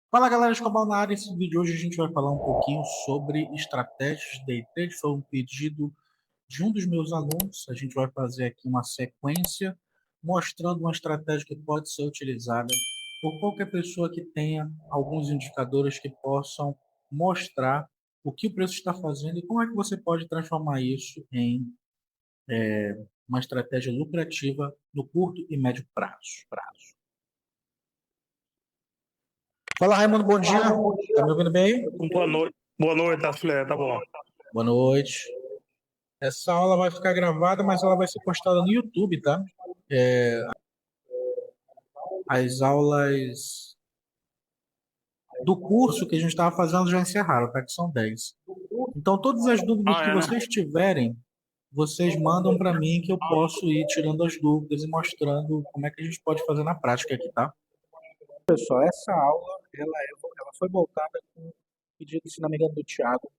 Fala galera, Escobar na área. Esse vídeo hoje a gente vai falar um pouquinho sobre estratégias de day trade. Foi um pedido de um dos meus alunos. A gente vai fazer aqui uma sequência mostrando uma estratégia que pode ser utilizada por qualquer pessoa que tenha alguns indicadores que possam mostrar o que o preço está fazendo e como é que você pode transformar isso em uma estratégia lucrativa no curto e médio prazo. Fala Raimundo, bom dia. Tá me ouvindo bem? Boa noite, Afilé, tá bom. Boa noite. Essa aula vai ficar gravada, mas ela vai ser postada no YouTube, tá? As aulas do curso que a gente estava fazendo já encerraram, tá? Que são 10. Então, todas as dúvidas que É, né? vocês tiverem, vocês mandam para mim que eu posso ir tirando as dúvidas e mostrando como é que a gente pode fazer na prática aqui, tá? Pessoal, essa aula ela foi voltada com o pedido, se não me engano, do Thiago,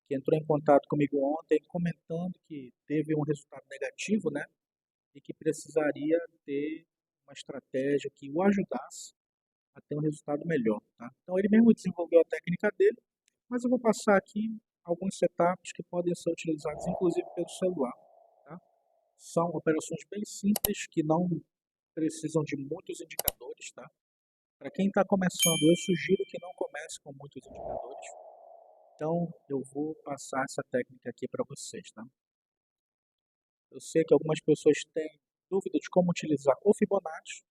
que entrou em contato comigo ontem, comentando que teve um resultado negativo, né? E que precisaria ter uma estratégia que o ajudasse a ter um resultado melhor, tá? Então ele mesmo desenvolveu a técnica dele, mas eu vou passar aqui alguns setups que podem ser utilizados inclusive pelo celular, tá? São operações bem simples que não precisam de muitos indicadores, tá? Para quem está começando, eu sugiro que não comece com muitos indicadores. Então eu vou passar essa técnica aqui para vocês, tá? Eu sei que algumas pessoas têm dúvida de como utilizar o Fibonacci,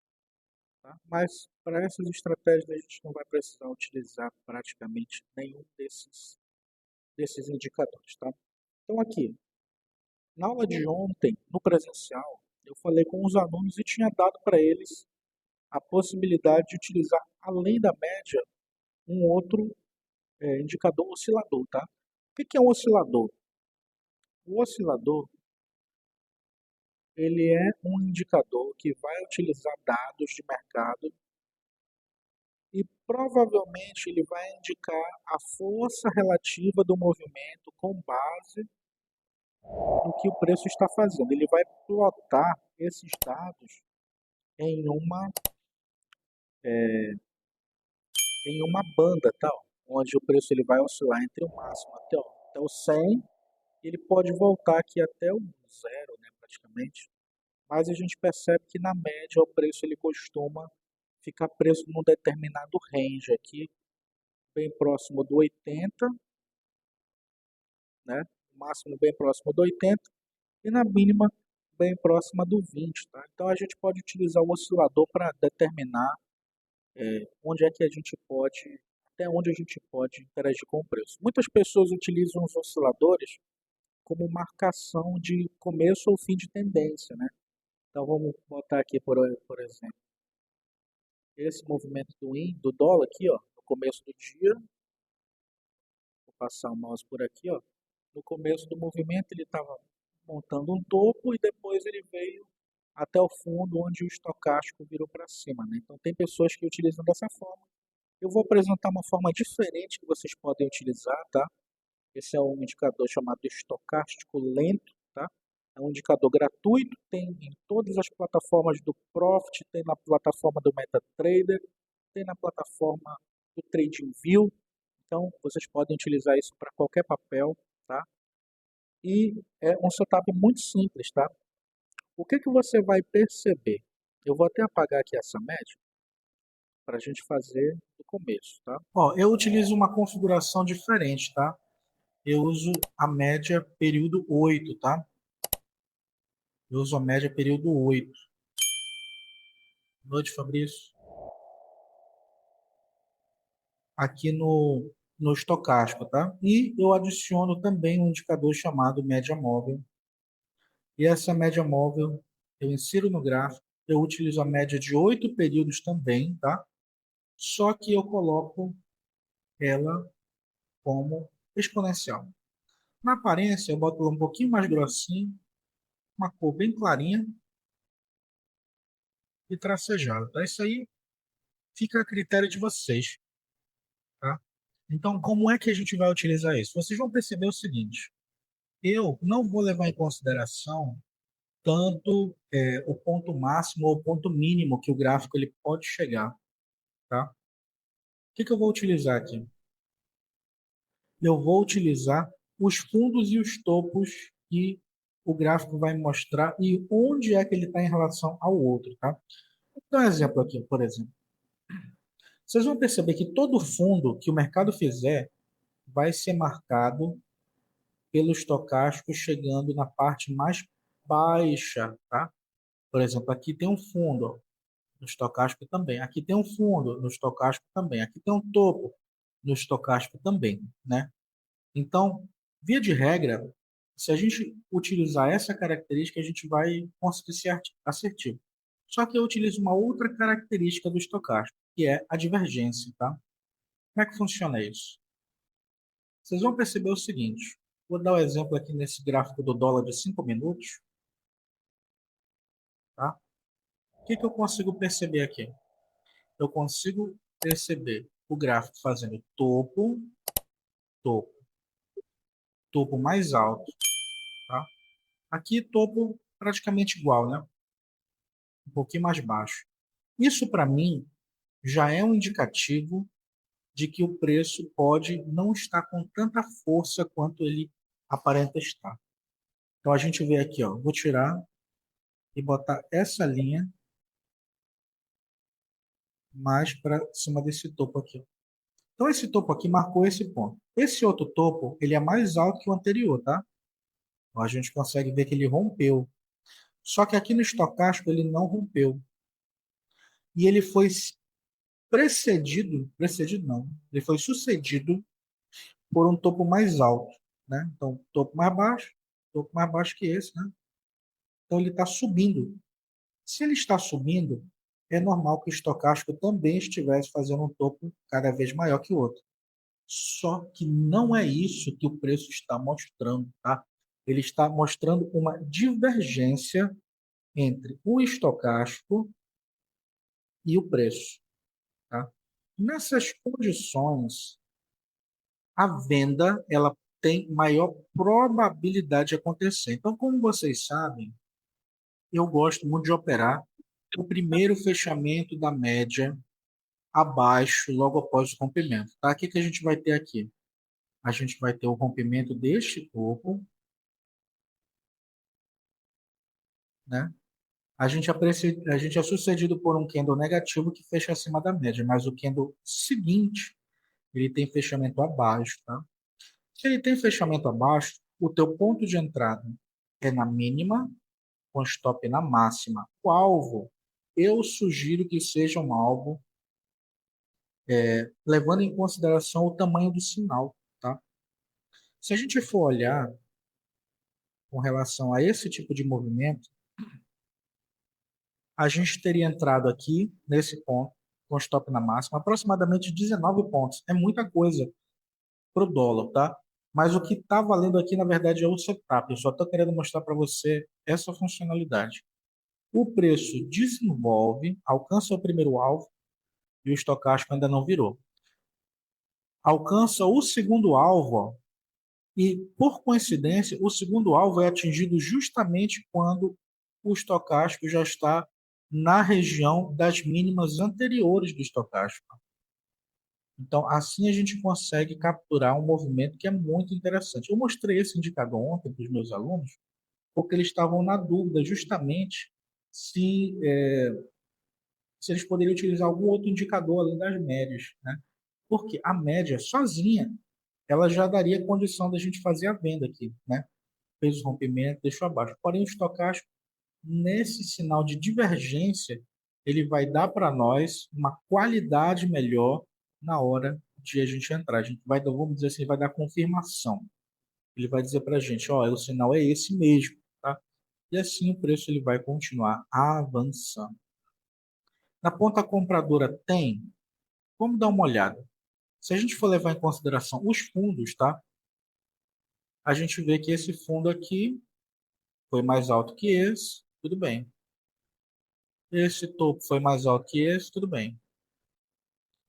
tá? Mas para essas estratégias a gente não vai precisar utilizar praticamente nenhum desses indicadores, tá? Então aqui, na aula de ontem, no presencial, eu falei com os alunos e tinha dado para eles a possibilidade de utilizar, além da média, um outro indicador oscilador, tá? O que que é um oscilador? O oscilador, ele é um indicador que vai utilizar dados de mercado e provavelmente ele vai indicar a força relativa do movimento com base no que o preço está fazendo. Ele vai plotar esses dados em uma, em uma banda tal, onde o preço ele vai oscilar entre o máximo até o 100, ele pode voltar aqui até o zero, né, praticamente, mas a gente percebe que na média o preço ele costuma ficar preso num determinado range aqui, bem próximo do 80, né? Máximo bem próximo do 80 e na mínima bem próxima do 20, tá? Então a gente pode utilizar o oscilador para determinar onde é que a gente pode, até onde a gente pode interagir com o preço. Muitas pessoas utilizam os osciladores como marcação de começo ou fim de tendência, né? Então vamos botar aqui, por exemplo, esse movimento do dólar aqui, ó, no começo do dia, vou passar o mouse por aqui, ó. No começo do movimento ele estava montando um topo e depois ele veio até o fundo onde o estocástico virou para cima, né? Então tem pessoas que utilizam dessa forma. Eu vou apresentar uma forma diferente que vocês podem utilizar, tá? Esse é um indicador chamado estocástico lento, tá? É um indicador gratuito, tem em todas as plataformas do Profit, tem na plataforma do MetaTrader, tem na plataforma do TradingView. Então, vocês podem utilizar isso para qualquer papel, tá? E é um setup muito simples, tá? O que que você vai perceber? Eu vou até apagar aqui essa média para a gente fazer do começo, tá? Ó, eu utilizo uma configuração diferente, tá? Eu uso a média período 8, tá? Eu uso a média período 8. Boa noite, Fabrício. Aqui no estocástico, tá? E eu adiciono também um indicador chamado média móvel. E essa média móvel eu insiro no gráfico. Eu utilizo a média de 8 períodos também, tá? Só que eu coloco ela como exponencial. Na aparência, eu boto ela um pouquinho mais grossinho, uma cor bem clarinha e tracejada, tá? Isso aí fica a critério de vocês, tá? Então, como é que a gente vai utilizar isso? Vocês vão perceber o seguinte: eu não vou levar em consideração tanto o ponto máximo ou o ponto mínimo que o gráfico ele pode chegar, tá? que eu vou utilizar aqui? Eu vou utilizar os fundos e os topos que o gráfico vai mostrar e onde é que ele está em relação ao outro, tá? Vou dar um exemplo aqui, por exemplo. Vocês vão perceber que todo fundo que o mercado fizer vai ser marcado pelo estocástico chegando na parte mais baixa, tá? Por exemplo, aqui tem um fundo, ó, no estocástico também. Aqui tem um fundo, no estocástico também. Aqui tem um topo, no estocástico também, né? Então, via de regra, se a gente utilizar essa característica, a gente vai conseguir ser assertivo. Só que eu utilizo uma outra característica do estocástico, que é a divergência, tá? Como é que funciona isso? Vocês vão perceber o seguinte, vou dar um exemplo aqui nesse gráfico do dólar de 5 minutos, tá? O que eu consigo perceber aqui? Eu consigo perceber o gráfico fazendo topo, topo, topo mais alto, tá? Aqui topo praticamente igual, né? Um pouquinho mais baixo. Isso para mim já é um indicativo de que o preço pode não estar com tanta força quanto ele aparenta estar. Então a gente vê aqui, ó, vou tirar e botar essa linha mais para cima desse topo aqui. Então esse topo aqui marcou esse ponto. Esse outro topo, ele é mais alto que o anterior, tá? Então a gente consegue ver que ele rompeu. Só que aqui no estocástico ele não rompeu. E ele foi precedido não, ele foi sucedido por um topo mais alto, né? Então, topo mais baixo que esse, né? Então ele está subindo. Se ele está subindo, é normal que o estocástico também estivesse fazendo um topo cada vez maior que o outro. Só que não é isso que o preço está mostrando, tá? Ele está mostrando uma divergência entre o estocástico e o preço, tá? Nessas condições, a venda ela tem maior probabilidade de acontecer. Então, como vocês sabem, eu gosto muito de operar o primeiro fechamento da média abaixo, logo após o rompimento. Tá? O que que a gente vai ter aqui? A gente vai ter o rompimento deste topo, né? A gente é sucedido por um candle negativo que fecha acima da média, mas o candle seguinte, ele tem fechamento abaixo, tá? Se ele tem fechamento abaixo, o teu ponto de entrada é na mínima, com stop na máxima. O alvo, eu sugiro que seja um alvo levando em consideração o tamanho do sinal, tá? Se a gente for olhar com relação a esse tipo de movimento, a gente teria entrado aqui nesse ponto com stop na máxima, aproximadamente 19 pontos. É muita coisa para o dólar, tá? Mas o que está valendo aqui, na verdade, é o setup. Eu só estou querendo mostrar para você essa funcionalidade. O preço desenvolve, alcança o primeiro alvo e o estocástico ainda não virou. Alcança o segundo alvo, ó, e, por coincidência, o segundo alvo é atingido justamente quando o estocástico já está na região das mínimas anteriores do estocástico. Então, assim a gente consegue capturar um movimento que é muito interessante. Eu mostrei esse indicador ontem para os meus alunos, porque eles estavam na dúvida justamente se eles poderiam utilizar algum outro indicador além das médias, né? Porque a média sozinha, ela já daria condição da gente fazer a venda aqui, né? Fez o rompimento, deixou abaixo. Porém, o estocástico, nesse sinal de divergência, ele vai dar para nós uma qualidade melhor na hora de a gente entrar. A gente vai, vamos dizer assim, vai dar confirmação. Ele vai dizer para a gente, ó, o sinal é esse mesmo, tá? E assim o preço ele vai continuar avançando. Na ponta compradora tem? Vamos dar uma olhada. Se a gente for levar em consideração os fundos, tá? A gente vê que esse fundo aqui foi mais alto que esse, tudo bem. Esse topo foi mais alto que esse, tudo bem.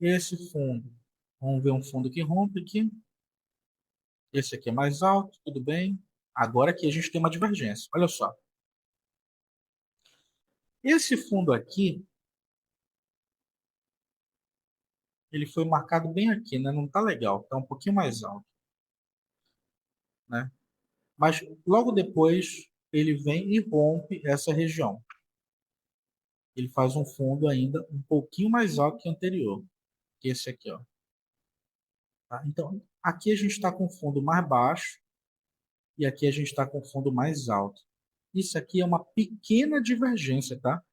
Esse fundo, vamos ver um fundo que rompe aqui. Esse aqui é mais alto, tudo bem. Agora aqui a gente tem uma divergência. Olha só. Esse fundo aqui, ele foi marcado bem aqui, né? Não está legal, está um pouquinho mais alto, né? Mas logo depois ele vem e rompe essa região. Ele faz um fundo ainda um pouquinho mais alto que o anterior, que esse aqui, ó. Tá? Então, aqui a gente está com fundo mais baixo e aqui a gente está com fundo mais alto. Isso aqui é uma pequena divergência, tá?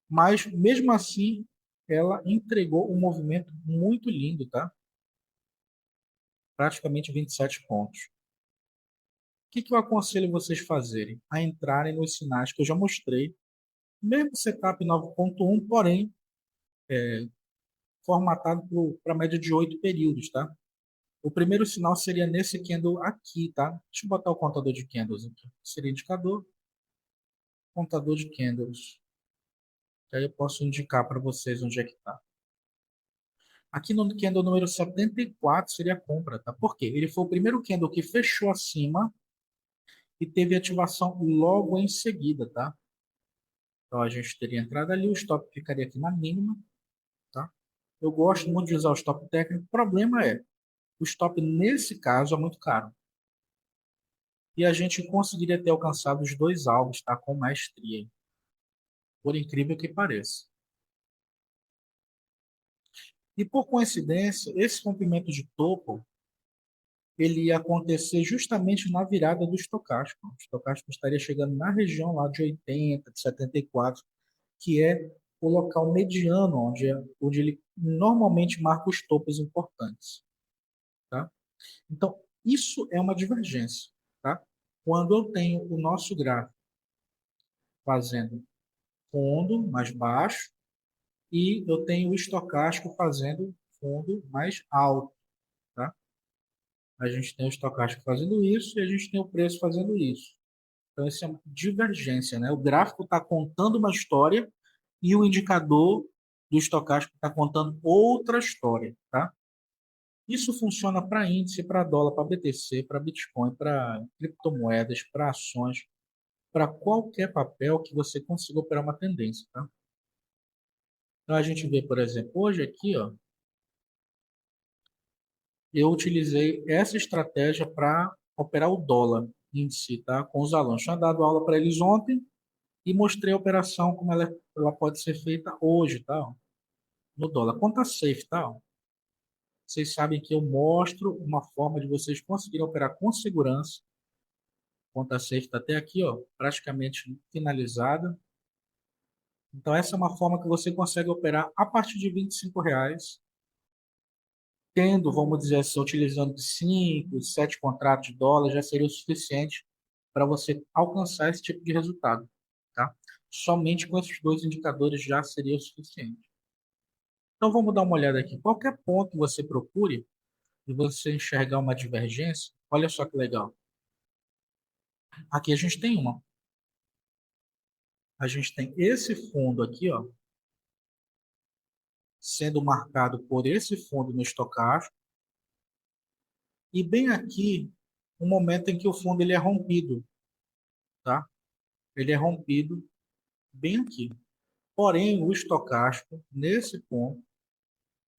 Mas mesmo assim, ela entregou um movimento muito lindo, tá? Praticamente 27 pontos. O que eu aconselho vocês fazerem? A entrarem nos sinais que eu já mostrei, mesmo setup 9.1, porém formatado para média de 8 períodos, tá? O primeiro sinal seria nesse candle aqui, tá? Deixa eu botar o contador de candles aqui. Seria indicador, contador de candles. Que aí eu posso indicar para vocês onde é que está. Aqui no candle número 74 seria a compra, tá? Por quê? Ele foi o primeiro candle que fechou acima e teve ativação logo em seguida, tá? Então a gente teria entrado ali, o stop ficaria aqui na mínima, tá? Eu gosto muito de usar o stop técnico. O problema é, o stop nesse caso é muito caro. E a gente conseguiria ter alcançado os dois alvos, tá? Com maestria. Por incrível que pareça. E por coincidência, esse rompimento de topo, ele ia acontecer justamente na virada do estocástico. O estocástico estaria chegando na região lá de 80, de 74, que é o local mediano, onde ele normalmente marca os topos importantes. Tá? Então, isso é uma divergência. Tá? Quando eu tenho o nosso gráfico fazendo fundo mais baixo e eu tenho o estocástico fazendo fundo mais alto. Tá? A gente tem o estocástico fazendo isso e a gente tem o preço fazendo isso. Então, isso é uma divergência, né? O gráfico está contando uma história e o indicador do estocástico está contando outra história, tá? Isso funciona para índice, para dólar, para BTC, para Bitcoin, para criptomoedas, para ações, para qualquer papel que você consiga operar uma tendência, tá? Então, a gente vê, por exemplo, hoje aqui, ó, eu utilizei essa estratégia para operar o dólar em si, tá? Com os alunos. Tinha dado aula para eles ontem e mostrei a operação como ela pode ser feita hoje, tá? No dólar. Conta safe, tá? Vocês sabem que eu mostro uma forma de vocês conseguirem operar com segurança. Conta safe está até aqui, ó, praticamente finalizada. Então, essa é uma forma que você consegue operar a partir de R$ 25, tendo, vamos dizer assim, utilizando 5, 7 contratos de dólar, já seria o suficiente para você alcançar esse tipo de resultado, tá? Somente com esses dois indicadores já seria o suficiente. Então, vamos dar uma olhada aqui. Qualquer ponto que você procure e você enxergar uma divergência, olha só que legal. Aqui a gente tem uma. A gente tem esse fundo aqui, ó, sendo marcado por esse fundo no estocástico, e bem aqui, um momento em que o fundo ele é rompido, tá? Ele é rompido bem aqui. Porém, o estocástico, nesse ponto,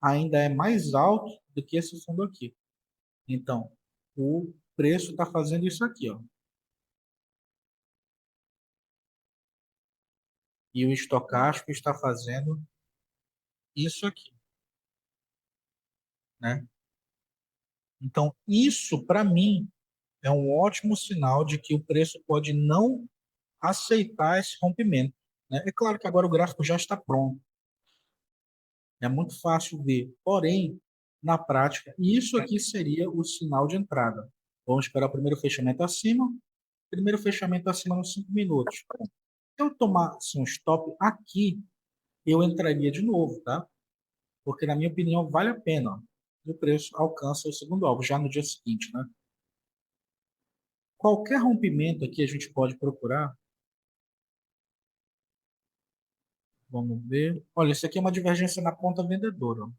ainda é mais alto do que esse fundo aqui. Então, o preço está fazendo isso aqui, ó. E o estocástico está fazendo isso aqui, né? Então, isso, para mim, é um ótimo sinal de que o preço pode não aceitar esse rompimento, né? É claro que agora o gráfico já está pronto, é muito fácil ver, porém, na prática, isso aqui seria o sinal de entrada. Vamos esperar o primeiro fechamento acima nos 5 minutos. Se eu tomasse um stop aqui, eu entraria de novo, tá? Porque, na minha opinião, vale a pena. Ó. E o preço alcança o segundo alvo, já no dia seguinte, né? Qualquer rompimento aqui a gente pode procurar. Vamos ver. Olha, isso aqui é uma divergência na ponta vendedora. Ó.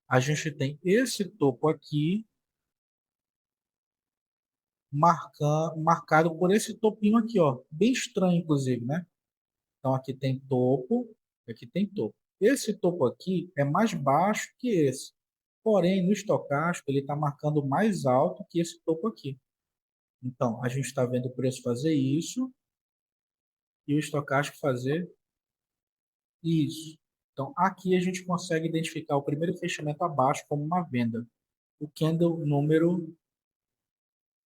A gente tem esse topo aqui marcado por esse topinho aqui, ó. Bem estranho, inclusive, né? Então aqui tem topo, aqui tem topo. Esse topo aqui é mais baixo que esse. Porém, no estocástico, ele está marcando mais alto que esse topo aqui. Então, a gente está vendo o preço fazer isso e o estocástico fazer isso. Então, aqui a gente consegue identificar o primeiro fechamento abaixo como uma venda. O candle número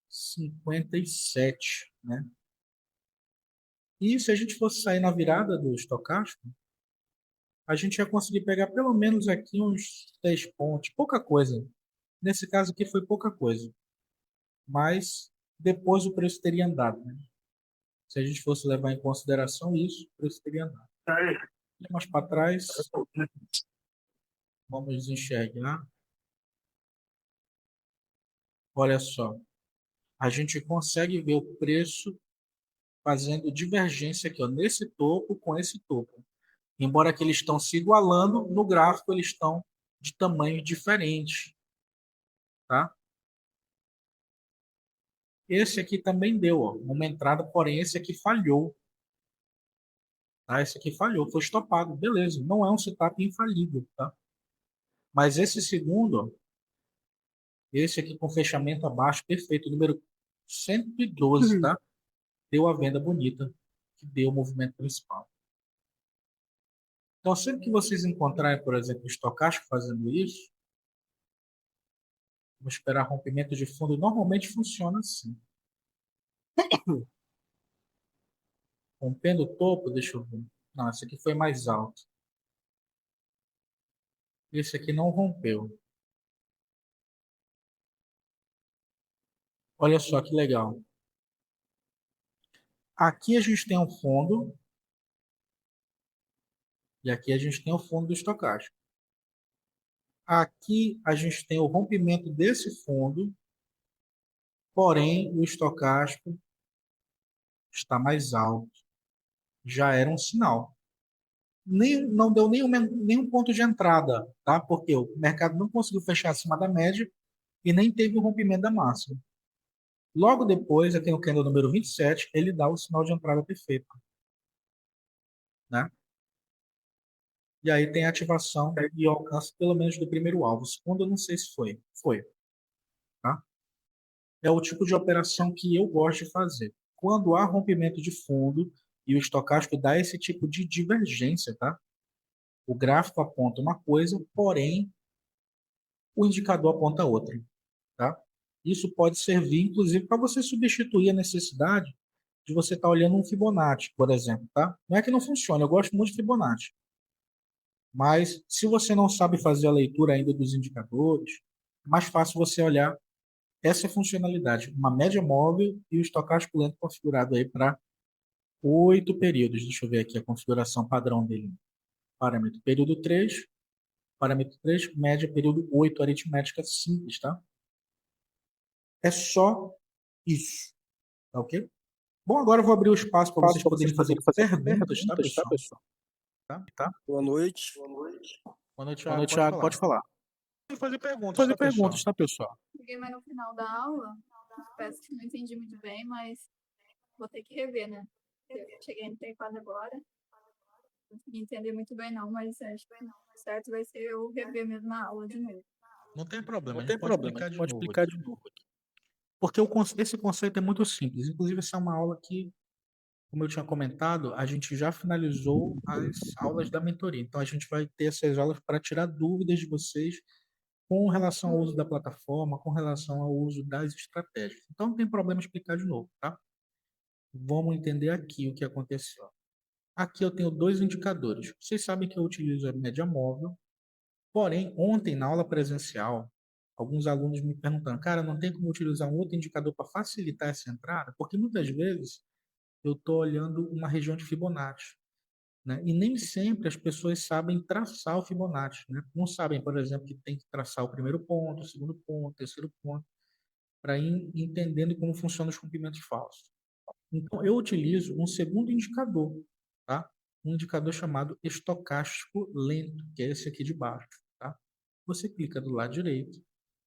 57, né? E se a gente fosse sair na virada do estocástico, a gente ia conseguir pegar pelo menos aqui uns 6 pontos, pouca coisa. Nesse caso aqui foi pouca coisa, mas depois o preço teria andado, né? Se a gente fosse levar em consideração isso, o preço teria andado. Aí, Mais para trás, vamos enxergar. Olha só, a gente consegue ver o preço fazendo divergência aqui, ó, nesse topo com esse topo. Embora que eles estão se igualando, no gráfico eles estão de tamanho diferente, tá? Esse aqui também deu, ó, uma entrada, porém esse aqui falhou, tá? Esse aqui falhou, foi estopado, beleza. Não é um setup infalível, tá? Mas esse segundo, ó, esse aqui com fechamento abaixo, perfeito, número 112, tá? Deu a venda bonita, que deu o movimento principal. Então, sempre que vocês encontrarem, por exemplo, o estocástico fazendo isso, vamos esperar rompimento de fundo, normalmente funciona assim. Rompendo o topo, deixa eu ver. Não, esse aqui foi mais alto. Esse aqui não rompeu. Olha só que legal. Aqui a gente tem um fundo e aqui a gente tem o fundo do estocástico. Aqui a gente tem o rompimento desse fundo, porém o estocástico está mais alto. Já era um sinal. Não deu nenhum ponto de entrada, tá? Porque o mercado não conseguiu fechar acima da média e nem teve o rompimento da máxima. Logo depois, aqui no candle número 27, ele dá o sinal de entrada perfeito, né? E aí tem a ativação e o alcance pelo menos do primeiro alvo. O segundo eu não sei se foi. Foi, tá? É o tipo de operação que eu gosto de fazer. Quando há rompimento de fundo e o estocástico dá esse tipo de divergência, tá? O gráfico aponta uma coisa, porém o indicador aponta outra, tá? Isso pode servir, inclusive, para você substituir a necessidade de você estar olhando um Fibonacci, por exemplo, tá? Não é que não funcione, eu gosto muito de Fibonacci. Mas se você não sabe fazer a leitura ainda dos indicadores, é mais fácil você olhar essa funcionalidade, uma média móvel e o estocástico lento configurado aí para 8 períodos. Deixa eu ver aqui a configuração padrão dele. Parâmetro período 3, parâmetro 3, média período 8, aritmética simples, tá? É só isso, tá ok? Bom, agora eu vou abrir o espaço para vocês poderem fazer perguntas, tá, pessoal? Tá? Boa noite. Boa noite, boa Thiago. noite, Thiago. Pode falar. Fazer perguntas, Fazer tá, pessoal? perguntas, tá, pessoal? Cheguei mais no final da aula, peço que não entendi muito bem, mas vou ter que rever, né? Eu cheguei no T4 agora, não consegui entender muito bem não, mas acho que o certo vai ser eu rever mesmo a aula de novo. Não tem problema, Não a tem gente pode problema, a explicar gente de pode novo explicar aqui. de novo aqui. Porque esse conceito é muito simples. Inclusive, essa é uma aula que, como eu tinha comentado, a gente já finalizou as aulas da mentoria. Então, a gente vai ter essas aulas para tirar dúvidas de vocês com relação ao uso da plataforma, com relação ao uso das estratégias. Então, não tem problema explicar de novo, tá? Vamos entender aqui o que aconteceu. Aqui eu tenho dois indicadores. Vocês sabem que eu utilizo a média móvel, porém, ontem na aula presencial, alguns alunos me perguntaram, cara, não tem como utilizar um outro indicador para facilitar essa entrada? Porque muitas vezes eu estou olhando uma região de Fibonacci, né? E nem sempre as pessoas sabem traçar o Fibonacci, né? Não sabem, por exemplo, que tem que traçar o primeiro ponto, o segundo ponto, o terceiro ponto, para ir entendendo como funcionam os comprimentos falsos. Então, eu utilizo um segundo indicador, tá? Um indicador chamado estocástico lento, que é esse aqui de baixo, tá? Você clica do lado direito,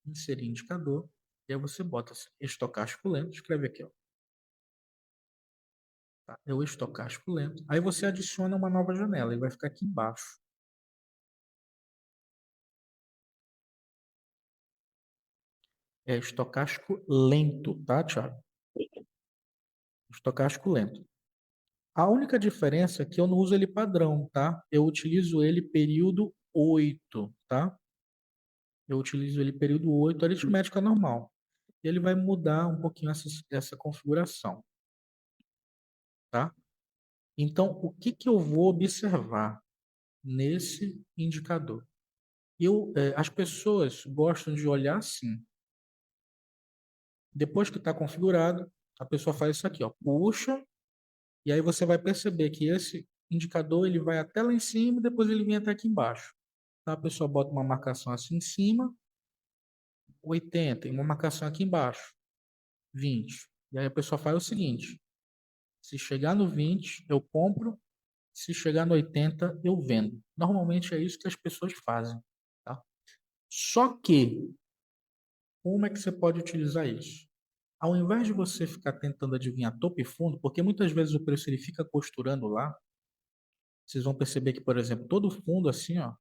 inserir indicador, e aí você bota assim, estocástico lento, escreve aqui, ó. Tá? É o estocástico lento. Aí você adiciona uma nova janela, ele vai ficar aqui embaixo. é estocástico lento, tá, Thiago? Estocástico lento. A única diferença é que eu não uso ele padrão, tá? Eu utilizo ele período 8, tá? Eu utilizo ele período 8, aritmética normal. Ele vai mudar um pouquinho essa configuração, tá? Então, o que que eu vou observar nesse indicador? As pessoas gostam de olhar assim. Depois que está configurado, a pessoa faz isso aqui, ó, puxa, e aí você vai perceber que esse indicador ele vai até lá em cima e depois ele vem até aqui embaixo. Então, a pessoa bota uma marcação assim em cima, 80, e uma marcação aqui embaixo, 20. E aí a pessoa faz o seguinte: se chegar no 20, eu compro, se chegar no 80, eu vendo. Normalmente é isso que as pessoas fazem, tá? Só que, como é que você pode utilizar isso? Ao invés de você ficar tentando adivinhar topo e fundo, porque muitas vezes o preço ele fica costurando lá, vocês vão perceber que, por exemplo, todo fundo assim, ó,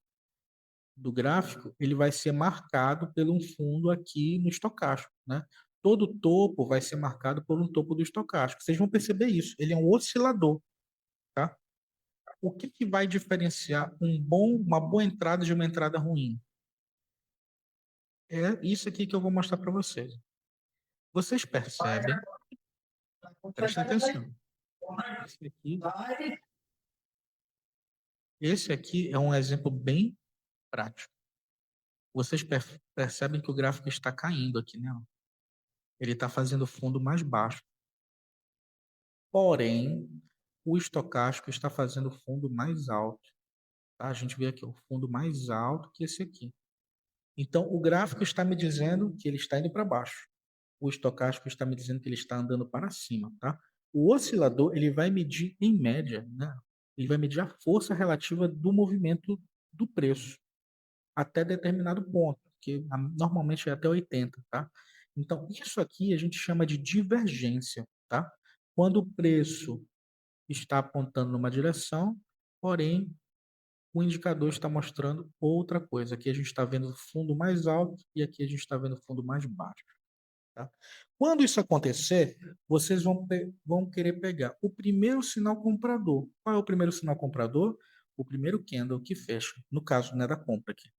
do gráfico, ele vai ser marcado por um fundo aqui no estocástico, né? Todo topo vai ser marcado por um topo do estocástico. Vocês vão perceber isso. Ele é um oscilador, tá? O que que vai diferenciar uma boa entrada de uma entrada ruim? É isso aqui que eu vou mostrar para vocês. Vocês percebem? Prestem atenção. Esse aqui, esse aqui é um exemplo bem prático. Vocês percebem que o gráfico está caindo aqui, né? Ele está fazendo fundo mais baixo. Porém, o estocástico está fazendo fundo mais alto. Tá? A gente vê aqui o fundo mais alto que esse aqui. Então, o gráfico está me dizendo que ele está indo para baixo. O estocástico está me dizendo que ele está andando para cima. Tá? O oscilador ele vai medir em média, né? Ele vai medir a força relativa do movimento do preço até determinado ponto, que normalmente é até 80, tá? Então, isso aqui a gente chama de divergência, tá? Quando o preço está apontando numa direção, porém o indicador está mostrando outra coisa. Aqui a gente está vendo fundo mais alto e aqui a gente está vendo fundo mais baixo. Tá? Quando isso acontecer, vocês vão querer pegar o primeiro sinal comprador. Qual é o primeiro sinal comprador? O primeiro candle que fecha, no caso, não é da compra aqui.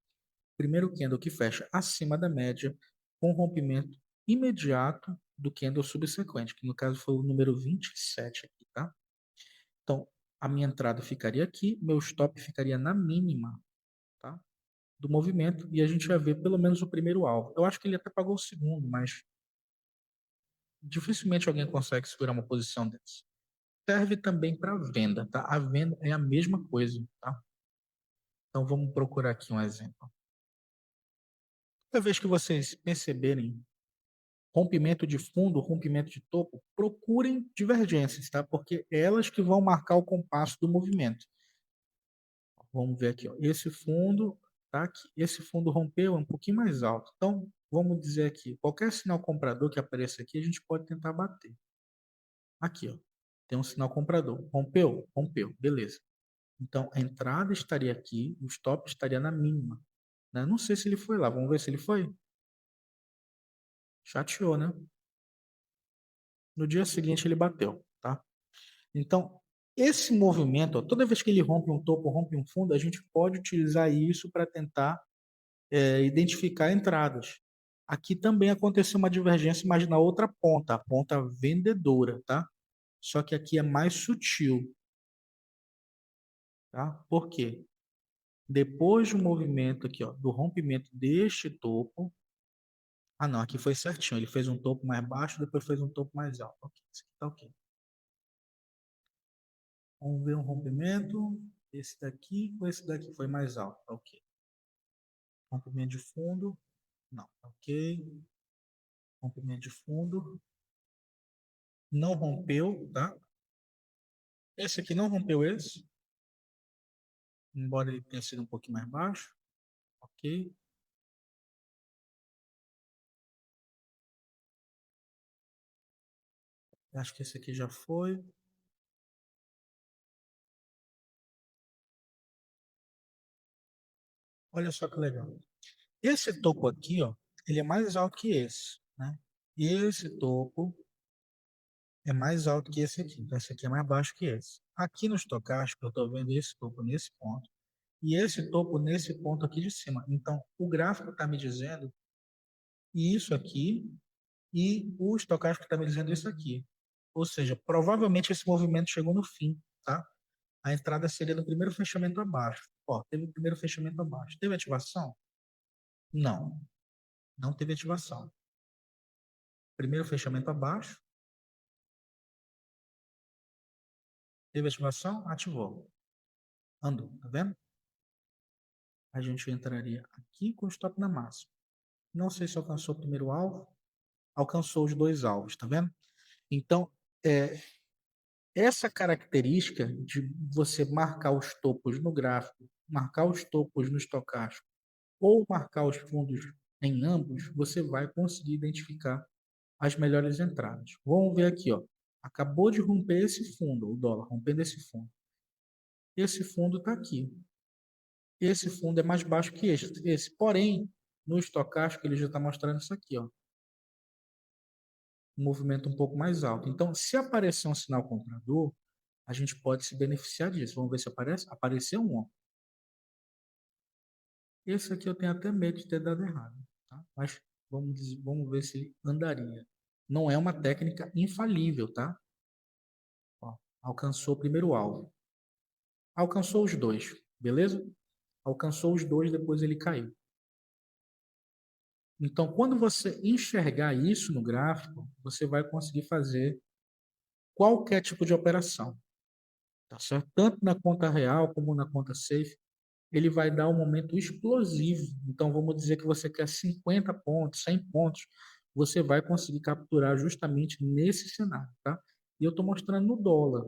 Primeiro candle que fecha acima da média, com rompimento imediato do candle subsequente, que no caso foi o número 27 aqui, tá? Então, a minha entrada ficaria aqui, meu stop ficaria na mínima, tá? Do movimento, e a gente vai ver pelo menos o primeiro alvo. Eu acho que ele até pagou o segundo, mas dificilmente alguém consegue segurar uma posição dessa. Serve também para venda, tá? A venda é a mesma coisa, tá? Então vamos procurar aqui um exemplo. Toda vez que vocês perceberem rompimento de fundo, rompimento de topo, procurem divergências, tá? Porque é elas que vão marcar o compasso do movimento. Vamos ver aqui, ó. Esse fundo, tá aqui. Esse fundo rompeu, é um pouquinho mais alto. Então, vamos dizer aqui, qualquer sinal comprador que apareça aqui, a gente pode tentar bater. Aqui, ó. Tem um sinal comprador. Rompeu? Rompeu. Beleza. Então, a entrada estaria aqui, o stop estaria na mínima. Né? Não sei se ele foi lá. Vamos ver se ele foi. Chateou, né? No dia seguinte ele bateu, tá? Então, esse movimento, ó, toda vez que ele rompe um topo, rompe um fundo, a gente pode utilizar isso para tentar identificar entradas. Aqui também aconteceu uma divergência, mas na outra ponta, a ponta vendedora, tá? Só que aqui é mais sutil, tá? Por quê? Depois do movimento aqui, ó, do rompimento deste topo, ah não, aqui foi certinho, ele fez um topo mais baixo, depois fez um topo mais alto. Ok, isso aqui tá ok. Vamos ver um rompimento, esse daqui ou esse daqui foi mais alto, tá ok. Rompimento de fundo, não, tá ok. Rompimento de fundo, não rompeu, tá? Esse aqui não rompeu esse, embora ele tenha sido um pouquinho mais baixo. Ok. Acho que esse aqui já foi. Olha só que legal. Esse topo aqui, ó, ele é mais alto que esse, né? E esse topo é mais alto que esse aqui. Então, esse aqui é mais baixo que esse. Aqui no estocástico, eu estou vendo esse topo nesse ponto e esse topo nesse ponto aqui de cima. Então, o gráfico está me dizendo isso aqui e o estocástico está me dizendo isso aqui. Ou seja, provavelmente esse movimento chegou no fim, tá? A entrada seria no primeiro fechamento abaixo. Ó, teve o primeiro fechamento abaixo. Teve ativação? Não, não teve ativação. Primeiro fechamento abaixo. Teve ativação? Ativou. Andou, tá vendo? A gente entraria aqui com o stop na máxima. Não sei se alcançou o primeiro alvo. Alcançou os dois alvos, tá vendo? Então, essa característica de você marcar os topos no gráfico, marcar os topos no estocástico ou marcar os fundos em ambos, você vai conseguir identificar as melhores entradas. Vamos ver aqui, ó. Acabou de romper esse fundo, o dólar, rompendo esse fundo. Esse fundo está aqui. Esse fundo é mais baixo que esse. Porém, no estocástico, ele já está mostrando isso aqui, ó. Um movimento um pouco mais alto. Então, se aparecer um sinal comprador, a gente pode se beneficiar disso. Vamos ver se aparece. Apareceu um, ó. Esse aqui eu tenho até medo de ter dado errado, tá? Mas vamos ver se andaria. Não é uma técnica infalível, tá? Ó, alcançou o primeiro alvo. Alcançou os dois, beleza? Alcançou os dois, depois ele caiu. Então, quando você enxergar isso no gráfico, você vai conseguir fazer qualquer tipo de operação, tá certo? Tanto na conta real como na conta safe, ele vai dar um momento explosivo. Então, vamos dizer que você quer 50 pontos, 100 pontos, você vai conseguir capturar justamente nesse cenário, tá? E eu estou mostrando no dólar,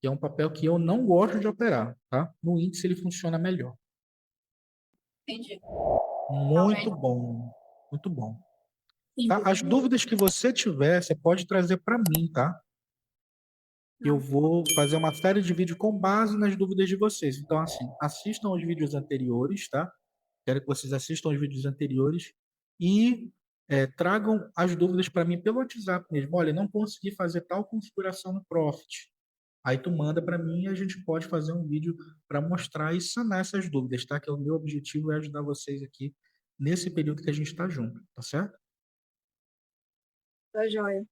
que é um papel que eu não gosto de operar, tá? No índice ele funciona melhor. Entendi. Muito Realmente. bom, muito bom. Tá? Simples, As né? dúvidas que você tiver, você pode trazer para mim, tá? Eu Não. vou fazer uma série de vídeos com base nas dúvidas de vocês. Então, assim, assistam os vídeos anteriores, tá? Quero que vocês assistam os vídeos anteriores e tragam as dúvidas para mim pelo WhatsApp mesmo. Olha, não consegui fazer tal configuração no Profit. Aí tu manda para mim e a gente pode fazer um vídeo para mostrar e sanar essas dúvidas, tá? Que o meu objetivo é ajudar vocês aqui nesse período que a gente está junto, tá certo? Tá joia.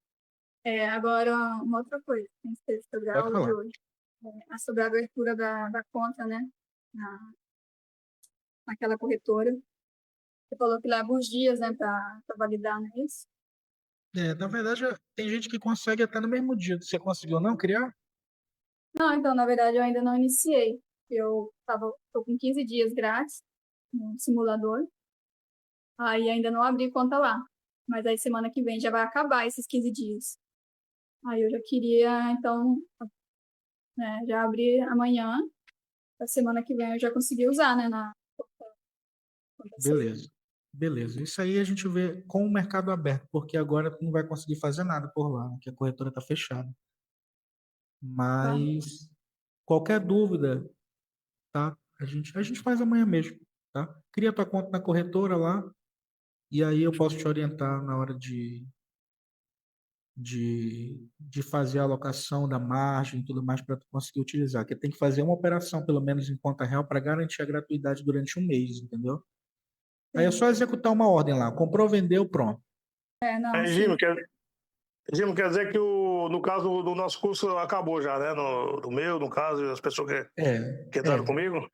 Agora, uma outra coisa, tem que ter sobre a Pode aula de falar. hoje. Sobre a abertura da conta, né? Naquela corretora. Você falou que leva uns dias, né, para validar, não é isso? Na verdade, tem gente que consegue até no mesmo dia. Você conseguiu não criar? Não, então, na verdade, eu ainda não iniciei. Tô com 15 dias grátis no simulador. Aí ainda não abri conta lá. Mas aí semana que vem já vai acabar esses 15 dias. Aí eu já queria, então, né, já abrir amanhã. A semana que vem eu já consegui usar, né, na conta safe. Beleza. Beleza. Isso aí a gente vê com o mercado aberto, porque agora tu não vai conseguir fazer nada por lá, né, que a corretora está fechada. Tá? Mas qualquer dúvida, tá? A gente faz amanhã mesmo, tá? Cria tua conta na corretora lá e aí eu posso te orientar na hora de fazer a alocação da margem e tudo mais para tu conseguir utilizar. Que tem que fazer uma operação, pelo menos em conta real, para garantir a gratuidade durante um mês, entendeu? Aí é Sim. só executar uma ordem lá. Comprou, vendeu, pronto. Não, Regime, sim. quer dizer que no caso do nosso curso acabou já, né? No meu, no caso, as pessoas que entraram É. comigo?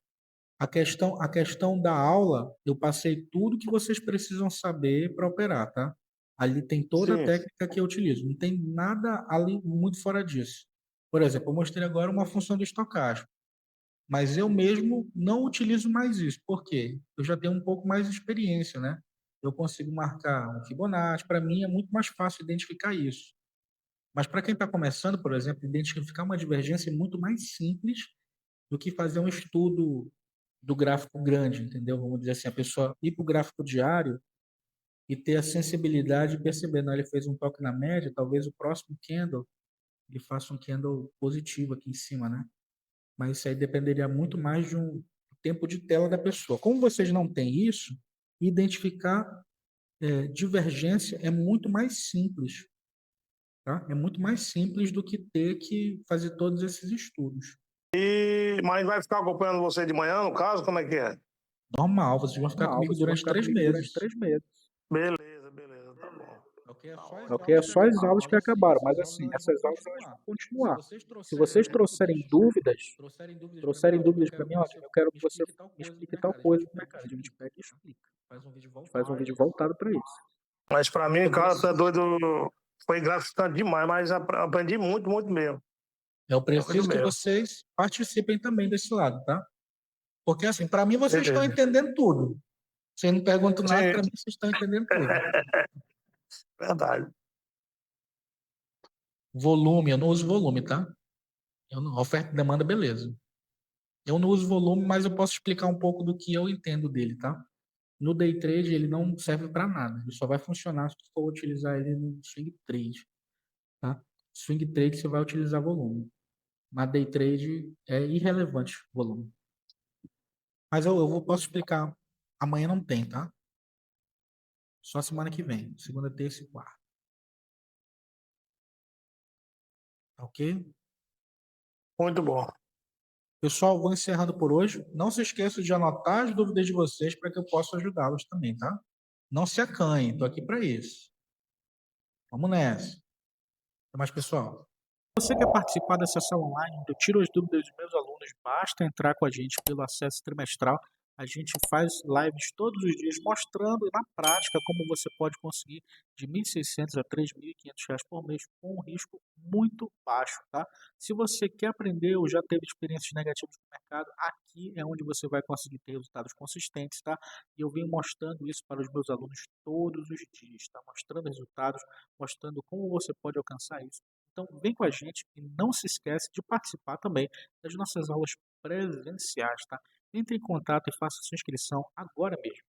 A questão da aula, eu passei tudo que vocês precisam saber para operar, tá? Ali tem toda a Sim, técnica que eu utilizo. Não tem nada ali muito fora disso. Por exemplo, eu mostrei agora uma função do estocástico, mas eu mesmo não utilizo mais isso. Por quê? Eu já tenho um pouco mais de experiência, né? Eu consigo marcar um Fibonacci. Para mim é muito mais fácil identificar isso. Mas para quem está começando, por exemplo, identificar uma divergência é muito mais simples do que fazer um estudo do gráfico grande, entendeu? Vamos dizer assim, a pessoa ir para o gráfico diário e ter a sensibilidade de perceber, não, ele fez um toque na média, talvez o próximo candle ele faça um candle positivo aqui em cima, né? Mas isso aí dependeria muito mais de um tempo de tela da pessoa. Como vocês não têm isso, identificar divergência é muito mais simples, tá? É muito mais simples do que ter que fazer todos esses estudos. Mas vai ficar acompanhando você de manhã, no caso? Como é que é? Normal, vocês vão ficar comigo durante 3 meses. Beleza, tá bom. Ok? É só as aulas que acabaram, mas assim, essas aulas elas vão continuar. Se vocês trouxerem dúvidas para mim, olha, eu quero que você me explique tal coisa no mercado. A gente pega e explica. Faz um vídeo voltado para isso. Mas para mim, cara, tá doido, foi gratificante demais, mas aprendi muito, muito mesmo. Eu preciso que vocês participem também desse lado, tá? Porque assim, para mim vocês estão entendendo tudo. Vocês não perguntam nada, para mim vocês estão entendendo tudo. Verdade. Volume, eu não uso volume, tá? Oferta e demanda, beleza. Eu não uso volume, mas eu posso explicar um pouco do que eu entendo dele, tá? No day trade ele não serve para nada. Ele só vai funcionar se você for utilizar ele no swing trade, tá? Swing trade você vai utilizar volume. Na day trade é irrelevante o volume. Mas eu posso explicar. Amanhã não tem, tá? Só semana que vem. Segunda, terça e quarta. Tá ok? Muito bom. Pessoal, vou encerrando por hoje. Não se esqueçam de anotar as dúvidas de vocês para que eu possa ajudá-los também, tá? Não se acanhem, estou aqui para isso. Vamos nessa. Até mais, pessoal. Se você quer participar dessa sessão online, onde eu tiro as dúvidas dos meus alunos, basta entrar com a gente pelo acesso trimestral. A gente faz lives todos os dias mostrando na prática como você pode conseguir de R$ 1.600 a R$ 3.500 por mês com um risco muito baixo, tá? Se você quer aprender ou já teve experiências negativas no mercado, aqui é onde você vai conseguir ter resultados consistentes, tá? E eu venho mostrando isso para os meus alunos todos os dias, tá? Mostrando resultados, mostrando como você pode alcançar isso. Então, vem com a gente e não se esquece de participar também das nossas aulas presenciais, tá? Entre em contato e faça sua inscrição agora mesmo.